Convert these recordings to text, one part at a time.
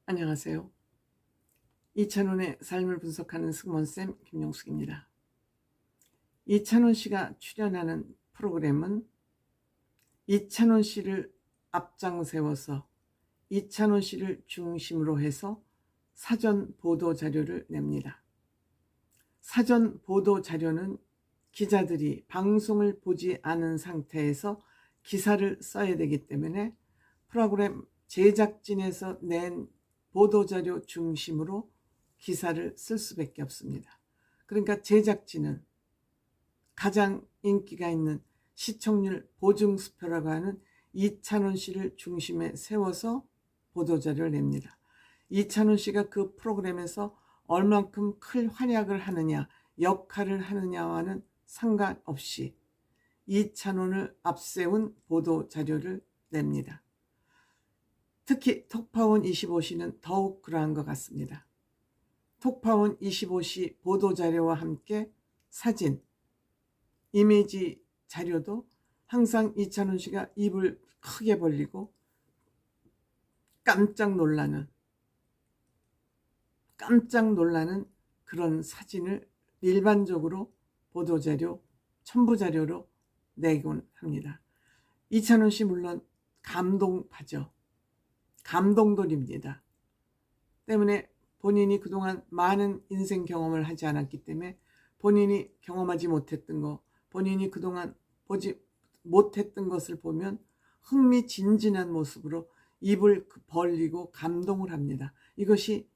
안녕하세요. 이찬원의 삶을 분석하는 승무원쌤 김용숙입니다. 이찬원 씨가 출연하는 프로그램은 이찬원 씨를 앞장 세워서 이찬원 씨를 중심으로 해서 사전 보도 자료를 냅니다. 사전 보도 자료는 기자들이 방송을 보지 않은 상태에서 기사를 써야 되기 때문에 프로그램 제작진에서 낸 보도자료 중심으로 기사를 쓸 수밖에 없습니다. 그러니까 제작진은 가장 인기가 있는 시청률 보증수표라고 하는 이찬원 씨를 중심에 세워서 보도자료를 냅니다. 이찬원 씨가 그 프로그램에서 얼만큼 큰 활약을 하느냐, 역할을 하느냐와는 상관없이 이찬원을 앞세운 보도자료를 냅니다. 특히 톡파원 25시는 더욱 그러한 것 같습니다. 톡파원 25시 보도자료와 함께 사진, 이미지 자료도 항상 이찬원 씨가 입을 크게 벌리고 깜짝 놀라는 그런 사진을 일반적으로 보도자료, 첨부자료로 내곤 합니다. 이찬원 씨 물론 감동파죠. 감동돌입니다. 때문에 본인이 그동안 많은 인생 경험을 하지 않았기 때문에 본인이 경험하지 못했던 거, 본인이 그동안 보지 못했던 것을 보면 흥미진진한 모습으로 입을 벌리고 감동을 합니다. 이것이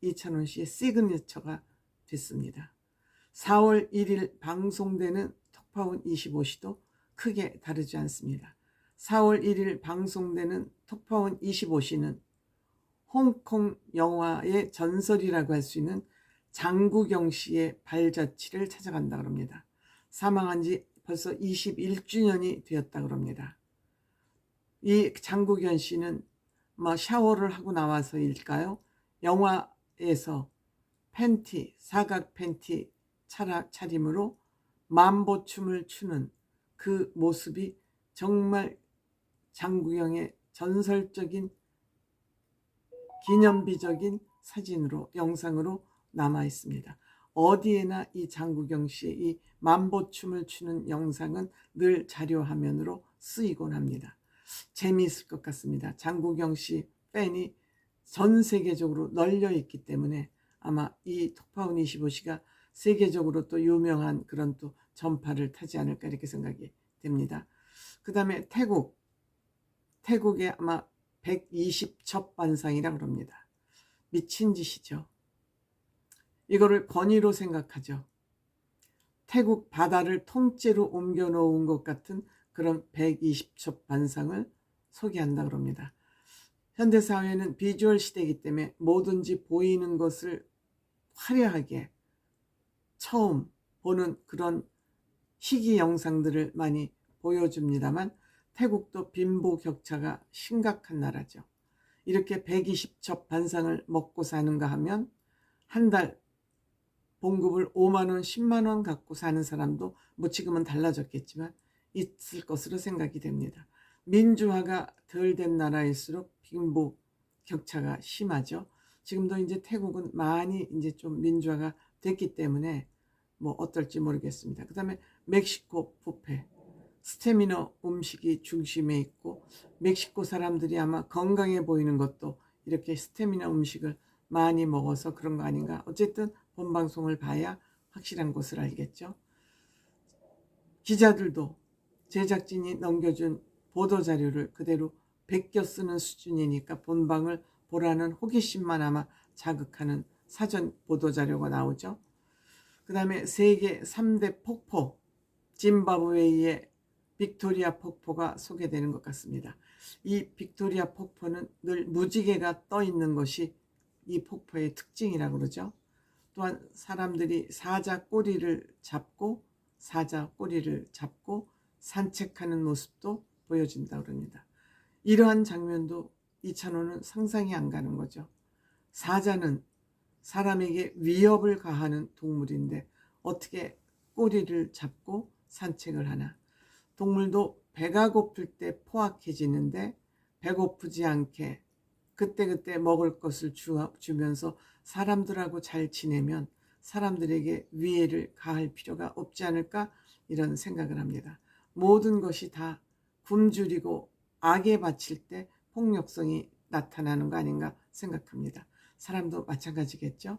이찬원 씨의 시그니처가 됐습니다. 4월 1일 방송되는 톡파원 25시도 크게 다르지 않습니다. 4월 1일 방송되는 톡파원 25시는 홍콩 영화의 전설이라고 할 수 있는 장구경 씨의 발자취를 찾아간다 그럽니다. 사망한 지 벌써 21주년이 되었다 그럽니다. 이 장구경 씨는 샤워를 하고 나와서일까요? 영화에서 팬티, 사각 팬티 차림으로 만보춤을 추는 그 모습이 정말 장구경의 전설적인 기념비적인 사진으로, 영상으로 남아 있습니다. 어디에나 이 장구경 씨의 이 만보춤을 추는 영상은 늘 자료화면으로 쓰이곤 합니다. 재미있을 것 같습니다. 장구경 씨 팬이 전 세계적으로 널려 있기 때문에 아마 이 톡파원 25시가 세계적으로 또 유명한 그런 또 전파를 타지 않을까 이렇게 생각이 됩니다. 그 다음에 태국에 아마 120첩 반상이라고 합니다. 미친 짓이죠. 이거를 권위로 생각하죠. 태국 바다를 통째로 옮겨 놓은 것 같은 그런 120첩 반상을 소개한다고 합니다. 현대사회는 비주얼 시대이기 때문에 뭐든지 보이는 것을 화려하게 처음 보는 그런 희귀 영상들을 많이 보여줍니다만 태국도 빈부격차가 심각한 나라죠. 이렇게 120첩 반상을 먹고 사는가 하면 한 달 봉급을 5만원, 10만원 갖고 사는 사람도 지금은 달라졌겠지만 있을 것으로 생각이 됩니다. 민주화가 덜 된 나라일수록 빈부격차가 심하죠. 지금도 이제 태국은 많이 이제 좀 민주화가 됐기 때문에 어떨지 모르겠습니다. 그 다음에 멕시코 뷔페, 스테미너 음식이 중심에 있고 멕시코 사람들이 아마 건강해 보이는 것도 이렇게 스테미너 음식을 많이 먹어서 그런 거 아닌가. 어쨌든 본방송을 봐야 확실한 것을 알겠죠. 기자들도 제작진이 넘겨준 보도자료를 그대로 베껴 쓰는 수준이니까 본방을 보라는 호기심만 아마 자극하는 사전 보도자료가 나오죠. 그 다음에 세계 3대 폭포, 짐바브웨이의 빅토리아 폭포가 소개되는 것 같습니다. 이 빅토리아 폭포는 늘 무지개가 떠 있는 것이 이 폭포의 특징이라고 그러죠. 또한 사람들이 사자 꼬리를 잡고 산책하는 모습도 보여진다고 합니다. 이러한 장면도 이찬원은 상상이 안 가는 거죠. 사자는 사람에게 위협을 가하는 동물인데 어떻게 꼬리를 잡고 산책을 하나. 동물도 배가 고플 때 포악해지는데 배고프지 않게 그때그때 먹을 것을 주면서 사람들하고 잘 지내면 사람들에게 위해를 가할 필요가 없지 않을까, 이런 생각을 합니다. 모든 것이 다 굶주리고 악에 바칠 때 폭력성이 나타나는 거 아닌가 생각합니다. 사람도 마찬가지겠죠.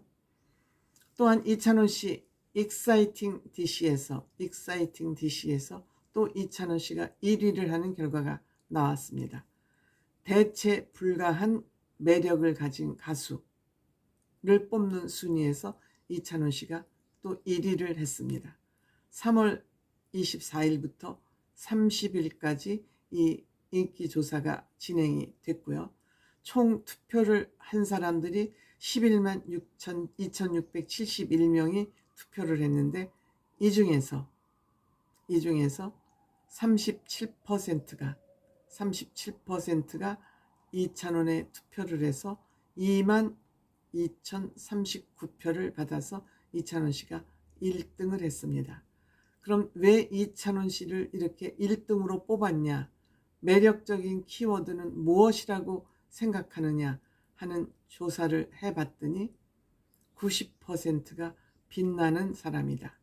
또한 이찬원 씨 익사이팅 DC에서 또 이찬원 씨가 1위를 하는 결과가 나왔습니다. 대체 불가한 매력을 가진 가수를 뽑는 순위에서 이찬원 씨가 또 1위를 했습니다. 3월 24일부터 30일까지 이 인기조사가 진행이 됐고요. 총 투표를 한 사람들이 11만 2671명이 투표를 했는데 이 중에서 37%가 이찬원에 투표를 해서 2만 2039표를 받아서 이찬원 씨가 1등을 했습니다. 그럼 왜 이찬원 씨를 이렇게 1등으로 뽑았냐? 매력적인 키워드는 무엇이라고 생각하느냐 하는 조사를 해봤더니 90%가 빛나는 사람이다.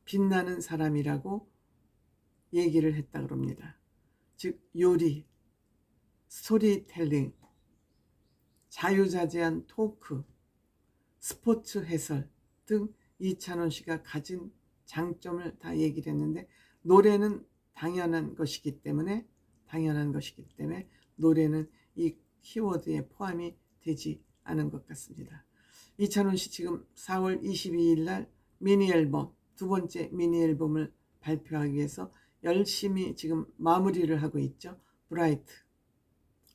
빛나는 사람이라고 얘기를 했다 그럽니다. 즉 요리, 스토리텔링, 자유자재한 토크, 스포츠 해설 등 이찬원 씨가 가진 장점을 다 얘기를 했는데, 노래는 당연한 것이기 때문에 노래는 이 키워드에 포함이 되지 않은 것 같습니다. 이찬원 씨 지금 4월 22일 날 두 번째 미니 앨범을 발표하기 위해서 열심히 지금 마무리를 하고 있죠. 브라이트,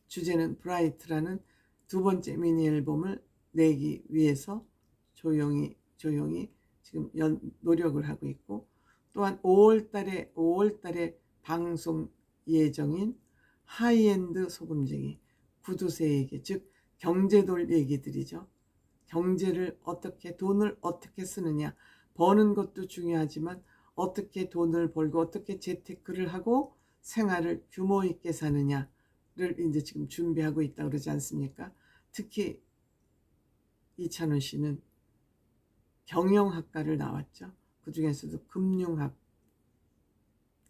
주제는 브라이트라는 두 번째 미니 앨범을 내기 위해서 조용히 지금 노력을 하고 있고, 또한 5월달에 방송 예정인 하이엔드 소금쟁이, 구두쇠 얘기, 즉 경제돌 얘기들이죠. 돈을 어떻게 쓰느냐, 버는 것도 중요하지만 어떻게 돈을 벌고 어떻게 재테크를 하고 생활을 규모 있게 사느냐를 이제 지금 준비하고 있다 그러지 않습니까? 특히 이찬원 씨는 경영학과를 나왔죠. 그 중에서도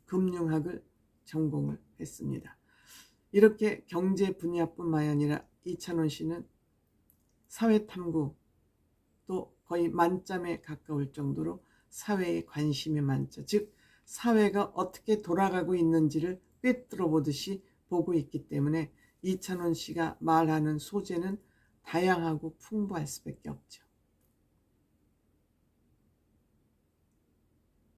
금융학을 전공을 했습니다. 이렇게 경제 분야뿐만 아니라 이찬원 씨는 사회탐구, 또 거의 만점에 가까울 정도로 사회에 관심이 많죠. 즉 사회가 어떻게 돌아가고 있는지를 꿰뚫어 보듯이 보고 있기 때문에 이찬원 씨가 말하는 소재는 다양하고 풍부할 수밖에 없죠.